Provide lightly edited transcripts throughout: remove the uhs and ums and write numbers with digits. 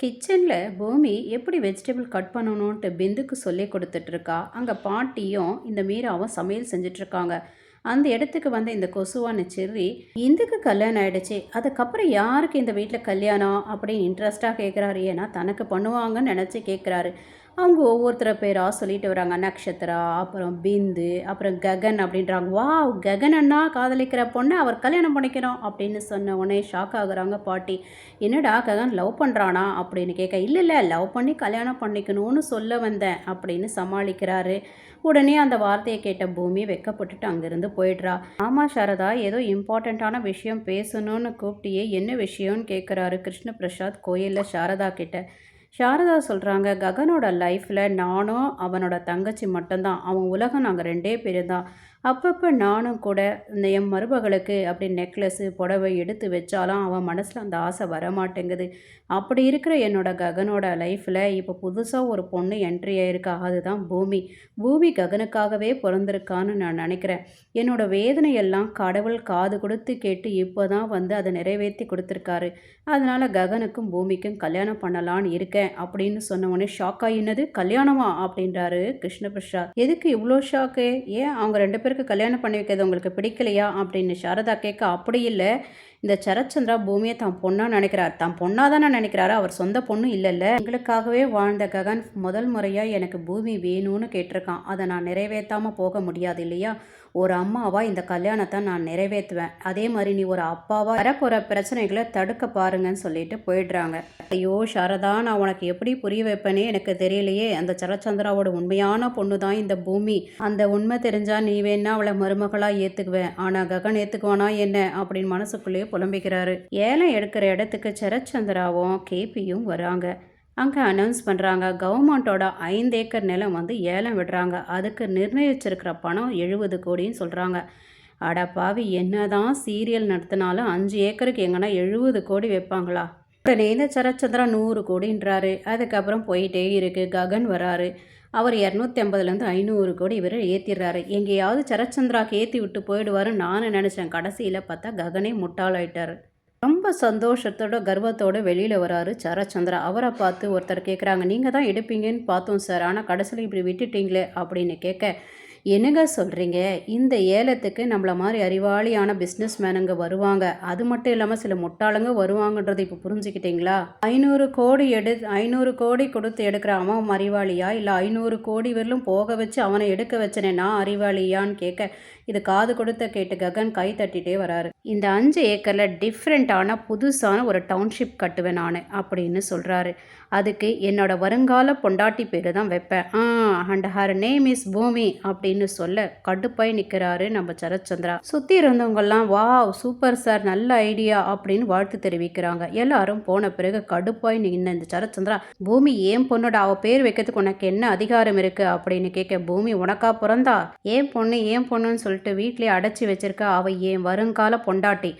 கிச்சனில் பூமி எப்படி வெஜிடபிள் கட் பண்ணணுன்ட்டு பிந்துக்கு சொல்லி கொடுத்துட்ருக்கா. அங்கே பாட்டியும் இந்த மீராவும் சமையல் செஞ்சிட்ருக்காங்க. அந்த இடத்துக்கு வந்த இந்த கொசுவான செர்ரி, இந்துக்கு கல்யாணம் ஆயிடுச்சு, அதுக்கப்புறம் யாருக்கு இந்த வீட்டில் கல்யாணம் அப்படின்னு இன்ட்ரெஸ்டாக கேட்குறாரு. ஏன்னா தனக்கு பண்ணுவாங்கன்னு நினச்சி கேட்குறாரு. அவங்க ஒவ்வொருத்தர பேராக சொல்லிட்டு வராங்க. நக்ஷத்ரா, அப்புறம் பிந்து, அப்புறம் ககன் அப்படின்றாங்க. வா, ககன் அண்ணா காதலிக்கிற பொண்ணை அவர் கல்யாணம் பண்ணிக்கிறோம் அப்படின்னு சொன்ன உடனே ஷாக் ஆகுறாங்க பாட்டி. என்னடா ககன் லவ் பண்ணுறானா அப்படின்னு கேட்க, இல்லை இல்லை, லவ் பண்ணி கல்யாணம் பண்ணிக்கணும்னு சொல்ல வந்தேன் அப்படின்னு சமாளிக்கிறாரு. உடனே அந்த வார்த்தையை கேட்ட பூமி வெக்கப்பட்டுட்டு அங்கேருந்து போயிடுறா. ஆமாம் சாரதா, ஏதோ இம்பார்ட்டண்ட்டான விஷயம் பேசணும்னு கூப்பிட்டியே, என்ன விஷயம்னு கேட்குறாரு கிருஷ்ண பிரசாத் கோயிலில் சாரதா கிட்ட. சாரதா சொல்கிறாங்க, ககனோட லைஃப்பில் நானும் அவனோட தங்கச்சி மட்டும்தான், அவன் உலகம் நாங்கள் ரெண்டே பேர் தான். அப்பப்போ நானும் கூட இந்த என் மருமகளுக்கு அப்படி நெக்லஸ்ஸு புடவை எடுத்து வச்சாலும் அவன் மனசில் அந்த ஆசை வரமாட்டேங்குது. அப்படி இருக்கிற என்னோட ககனோட லைஃப்பில் இப்போ புதுசாக ஒரு பொண்ணு என்ட்ரி ஆயிருக்கா, அதுதான் பூமி. பூமி ககனுக்காகவே பிறந்திருக்கான்னு நான் நினைக்கிறேன். என்னோட வேதனையெல்லாம் கடவுள் காது கொடுத்து கேட்டு இப்போ தான் வந்து அதை நிறைவேற்றி கொடுத்துருக்காரு. அதனால் ககனுக்கும் பூமிக்கும் கல்யாணம் பண்ணலான்னு இருக்கேன் அப்படின்னு சொன்ன உடனே ஷாக் ஆகினது. கல்யாணமா அப்படின்றாரு கிருஷ்ண பிரசாத். எதுக்கு இவ்வளோ ஷாக்கு? ஏன் அவங்க ரெண்டு பேருக்கு கல்யாணம் பண்ணி வைக்கிறது உங்களுக்கு பிடிக்கலையா அப்படின்னு சாரதா கேட்க, அப்படி இல்லை, இந்த சரத்சந்திரா பூமியை தான் பொண்ணாக நினைக்கிறார். தான் பொண்ணாக தானே நினைக்கிறாரு, அவர் சொந்த பொண்ணு இல்லைல்ல. எங்களுக்காகவே வாழ்ந்த ககன் முதல் முறையாக எனக்கு பூமி வேணும்னு கேட்டிருக்கான். அதை நான் நிறைவேற்றாமல் போக முடியாது இல்லையா? ஒரு அம்மாவா இந்த கல்யாணத்தை நான் நிறைவேற்றுவேன். அதே மாதிரி நீ ஒரு அப்பாவா வரப்போகிற பிரச்சனைகளை தடுக்க பாருங்கன்னு சொல்லிட்டு போயிடுறாங்க. ஐயோ சாரதா, நான் உனக்கு எப்படி புரிய வைப்பேனே எனக்கு தெரியலையே. அந்த சரத்சந்திராவோட உண்மையான பொண்ணு தான் இந்த பூமி. அந்த உண்மை தெரிஞ்சா நீ வேணா அவளை மருமகளாக ஏற்றுக்குவேன், ஆனால் ககன் ஏற்றுக்குவானா என்ன அப்படின்னு மனசுக்குள்ளேயே புலம்பிக்கிறாரு. ஏலம் எடுக்கிற இடத்துக்கு சரத்சந்திராவும் கேபியும் வராங்க. அங்கே அனௌன்ஸ் பண்ணுறாங்க, கவர்மெண்ட்டோட 5 ஏக்கர் நிலம் வந்து ஏலம் விடுறாங்க. அதுக்கு நிர்ணயிச்சிருக்கிற பணம் 70 கோடின்னு சொல்கிறாங்க. அட பாவி, என்ன தான் சீரியல் நடத்தினாலும் 5 ஏக்கருக்கு எங்கன்னா 70 கோடி வைப்பாங்களா? உடனே இந்த சரத்சந்திரா 100 கோடின்றாரு. அதுக்கப்புறம் போயிட்டே இருக்குது. ககன் வராரு. அவர் 250லேருந்து 500 கோடி இவர் ஏற்றிடுறாரு. எங்கேயாவது சரத்சந்திராக்கு ஏற்றி விட்டு போயிடுவாருன்னு நான் நினச்சேன். கடைசியில் பார்த்தா ககனே முட்டாளாயிட்டார். ரொம்ப சந்தோஷத்தோட கர்வத்தோட வெளியில் வராரு சரத்சந்திரா. அவரை பார்த்து ஒருத்தர் கேட்குறாங்க, நீங்கள் தான் எடுப்பீங்கன்னு பார்த்தோம் சார், ஆனால் கடைசியில் இப்படி விட்டுட்டீங்களே அப்படின்னு கேட்க, என்னங்க சொல்கிறீங்க? இந்த ஏலத்துக்கு நம்மளை மாதிரி அறிவாளியான பிஸ்னஸ் மேனுங்க வருவாங்க, அது மட்டும் இல்லாமல் சில முட்டாளுங்க வருவாங்கன்றது இப்போ புரிஞ்சுக்கிட்டீங்களா? 500 கோடி கொடுத்து எடுக்கிற அவன் அறிவாளியா, இல்லை 500 கோடி வரலும் போக வச்சு அவனை எடுக்க வச்சனே நான் அறிவாளியான்னு கேட்க, இது காது கொடுத்த கேட்டு ககன் கை தட்டிகிட்டே வராரு. இந்த 5 ஏக்கரில் டிஃப்ரெண்ட்டான புதுசான ஒரு டவுன்ஷிப் கட்டுவேன் நான் அப்படின்னு சொல்கிறாரு. அதுக்கு என்னோட வருங்கால பொண்டாட்டி பேர் தான் வைப்பேன். அண்ட் ஹர் நேம் இஸ் பூமி அப்படின்னு சொல்ல கடுப்பாய் நிற்கிறாரு நம்ம சரத்சந்திரா. சுற்றி இருந்தவங்கெல்லாம் வாவ் சூப்பர் சார், நல்ல ஐடியா அப்படின்னு வாழ்த்து தெரிவிக்கிறாங்க. எல்லாரும் போன பிறகு கடுப்பாய் நின்ன இந்த சரத்சந்திரா, பூமி ஏன் பொண்ணோட அவள் பேர் வைக்கிறதுக்கு உனக்கு என்ன அதிகாரம் இருக்குது அப்படின்னு கேட்க, பூமி உனக்கா பிறந்தா? ஏன் பொண்ணுன்னு சொல்லிட்டு வீட்டிலே அடைச்சி வச்சிருக்கா, அவள் ஏன் வருங்கால பொண்டாட்டி,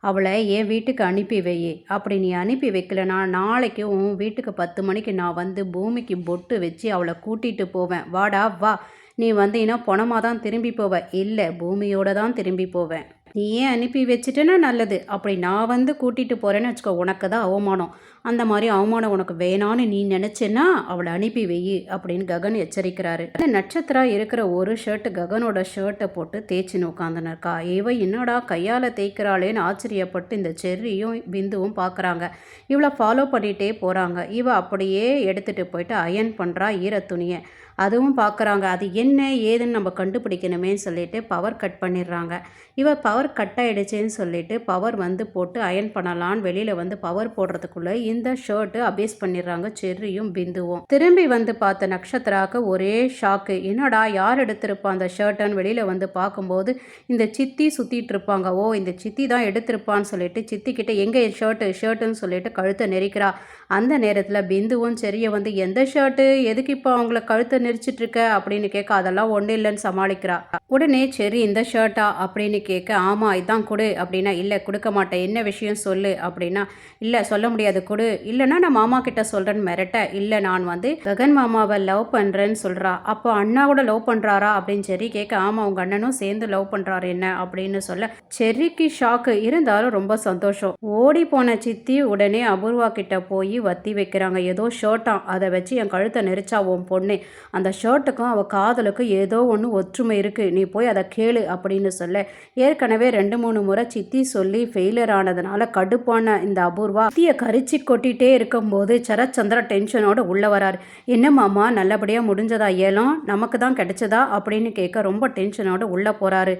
அவளை என் வீட்டுக்கு அனுப்பி வை. அப்படி நீ அனுப்பி வைக்கலனா நாளைக்கு உன் வீட்டுக்கு 10 மணிக்கு நான் வந்து பூமிக்கு பொட்டு வச்சு அவளை கூட்டிகிட்டு போவேன். வாடா வா, நீ வந்தீங்கன்னா பணமாக தான் திரும்பி போவேன், இல்லை பூமியோடு தான் திரும்பி போவேன். நீ ஏன் அனுப்பி வச்சுட்டேன்னா நல்லது, அப்படி நான் வந்து கூட்டிகிட்டு போகிறேன்னு வச்சுக்கோ, உனக்கு தான் அவமானம். அந்த மாதிரி அவமானம் உனக்கு வேணான்னு நீ நினச்சேன்னா அவளை அனுப்பி வை அப்படின்னு ககன் எச்சரிக்கிறாரு. நட்சத்திரா இருக்கிற ஒரு ஷர்ட்டு ககனோட ஷர்ட்டை போட்டு தேய்ச்சின்னு உட்காந்துனுக்கா. இவ என்னடா கையால் தேய்க்கிறாளேன்னு ஆச்சரியப்பட்டு இந்த செர்ரியும் பிந்துவும் பார்க்குறாங்க. இவளை ஃபாலோ பண்ணிகிட்டே போகிறாங்க. இவ அப்படியே எடுத்துகிட்டு போயிட்டு அயன் பண்ணுறா ஈர துணியை. அதுவும் பார்க்குறாங்க. அது என்ன ஏதுன்னு நம்ம கண்டுபிடிக்கணுமேன்னு சொல்லிட்டு பவர் கட் பண்ணிடுறாங்க. இவ பவர் கட் ஆகிடுச்சேன்னு சொல்லிட்டு பவர் வந்து போட்டு அயன் பண்ணலான்னு வெளியில் வந்து பவர் போடுறதுக்குள்ளே இந்த ஷர்ட்டு அபேஸ் பண்ணிடுறாங்க செர்ரியும் பிந்துவும். திரும்பி வந்து பார்த்த நட்சத்திராவுக்கு ஒரே ஷாக்கு. என்னடா யார் எடுத்திருப்பா அந்த ஷர்ட்டுன்னு வெளியில் வந்து பார்க்கும்போது இந்த சித்தி சுற்றிட்டு இருப்பாங்க. ஓ, இந்த சித்தி தான் எடுத்திருப்பான்னு சொல்லிட்டு சித்திக்கிட்ட எங்கே ஷர்ட்டுன்னு சொல்லிட்டு கழுத்தை நெரிக்கிறா. அந்த நேரத்தில் பிந்துவும் செரியை வந்து, எந்த ஷர்ட்டு, எதுக்கு இப்போ அவங்கள கழுத்தை நெரிச்சிட்டு இருக்க அப்படின்னு கேட்க, அதெல்லாம் ஒன்றும் இல்லைன்னு சமாளிக்கிறா. உடனே செரி, இந்த ஷர்ட்டா அப்படின்னு கேட்க, ஆமாம் இதான் கொடு அப்படின்னா, இல்லை கொடுக்க மாட்டேன், என்ன விஷயம் சொல்லு அப்படின்னா, இல்லை சொல்ல முடியாது கொடு கொடு, இல்லைன்னா நான் மாமா கிட்ட சொல்கிறேன்னு மிரட்ட, இல்லை நான் வந்து ககன் மாமாவை லவ் பண்ணுறேன்னு சொல்கிறா. அப்போ அண்ணா கூட லவ் பண்ணுறாரா அப்படின்னு செர்ரி கேட்க, ஆமாம் உங்கள் அண்ணனும் சேர்ந்து லவ் பண்ணுறாரு என்ன அப்படின்னு சொல்ல, செர்ரிக்கு ஷாக்கு, இருந்தாலும் ரொம்ப சந்தோஷம். ஓடி போன சித்தி உடனே அபூர்வா கிட்ட போய் வத்தி வைக்கிறாங்க. ஏதோ ஷர்ட்டாம், அதை வச்சு என் கழுத்தை நெரிச்சா உன் பொண்ணு, அந்த ஷர்ட்டுக்கும் அவள் காதலுக்கும் ஏதோ ஒன்று ஒற்றுமை இருக்குது, நீ போய் அதை கேளு அப்படின்னு சொல்ல, ஏற்கனவே 2-3 முறை சித்தி சொல்லி ஃபெயிலியர் ஆனதுனால கடுப்பான இந்த அபூர்வா சித்தியை கரிச்சி கொட்டிகிட்டே இருக்கும்போது சரச்சந்திரா டென்ஷனோட உள்ளே வராரு. என்ன மாமா நல்லபடியாக முடிஞ்சதா ஏலம், நமக்கு தான் கிடைச்சதா அப்படின்னு கேட்க ரொம்ப டென்ஷனோட உள்ளே போகிறாரு.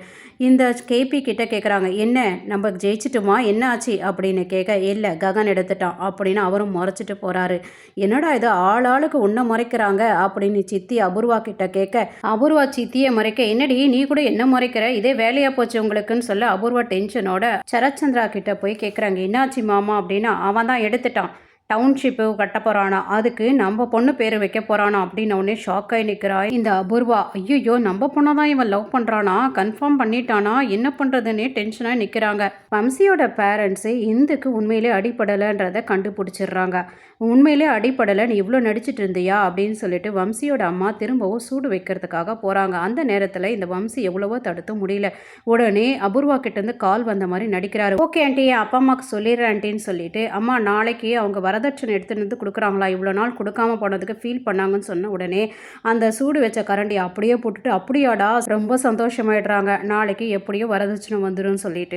இந்த கேபி கிட்ட கேட்குறாங்க, என்ன நம்ம ஜெயிச்சிட்டுமா என்ன ஆச்சு அப்படின்னு கேட்க, இல்லை ககன் எடுத்துட்டான் அப்படின்னு அவரும் முறைச்சிட்டு போகிறாரு. என்னடா இது ஆளுக்கு உன்னை முறைக்கிறாங்க அப்படின்னு சித்தி அபூர்வா கிட்ட கேட்க, அபூர்வா சித்தியை முறைக்க, என்னடி நீ கூட என்ன முறைக்கிற, இதே வேலையாக போச்சு உங்களுக்குன்னு சொல்ல அபூர்வா டென்ஷனோட சரச்சந்திரா கிட்ட போய் கேட்குறாங்க, என்னாச்சு மாமா அப்படின்னா, அவன் தான் எடுத்துட்டான், டவுன்ஷிப்பு கட்ட போகிறானா, அதுக்கு நம்ம பொண்ணு பேர் வைக்க போகிறானா அப்படின்னு உடனே ஷாக் ஆகி நிற்கிறா இந்த அபூர்வா. ஐயோ நம்ம பொண்ணை தான் இவன் லவ் பண்ணுறானா, கன்ஃபார்ம் பண்ணிட்டானா, என்ன பண்ணுறதுன்னே டென்ஷனாக நிற்கிறாங்க. வம்சியோட பேரண்ட்ஸு இந்துக்கு உண்மையிலே அடிப்படலைன்றதை கண்டுபிடிச்சிடுறாங்க. உண்மையிலே அடிப்படலை, நீ இவ்வளோ நடிச்சிட்டு இருந்தியா அப்படின்னு சொல்லிட்டு வம்சியோட அம்மா திரும்பவும் சூடு வைக்கிறதுக்காக போகிறாங்க. அந்த நேரத்தில் இந்த வம்சி எவ்வளவோ தடுத்து முடியல. உடனே அபூர்வா கிட்டேருந்து கால் வந்த மாதிரி நடிக்கிறாரு. ஓகே ஆண்டி, என் அப்பா அம்மாவுக்கு சொல்லிடுறேன் ஆண்டின்னு சொல்லிட்டு, அம்மா நாளைக்கு அவங்க வரதட்சணை எடுத்துகிட்டு வந்து கொடுக்குறாங்களா, இவ்வளோ நாள் கொடுக்காம போனதுக்கு ஃபீல் பண்ணாங்கன்னு சொன்ன உடனே அந்த சூடு வச்ச கரண்டி அப்படியே போட்டுட்டு, அப்படியாடா ரொம்ப சந்தோஷமாயிடுறாங்க, நாளைக்கு எப்படியோ வரதட்சணை வந்துடும் சொல்லிட்டு.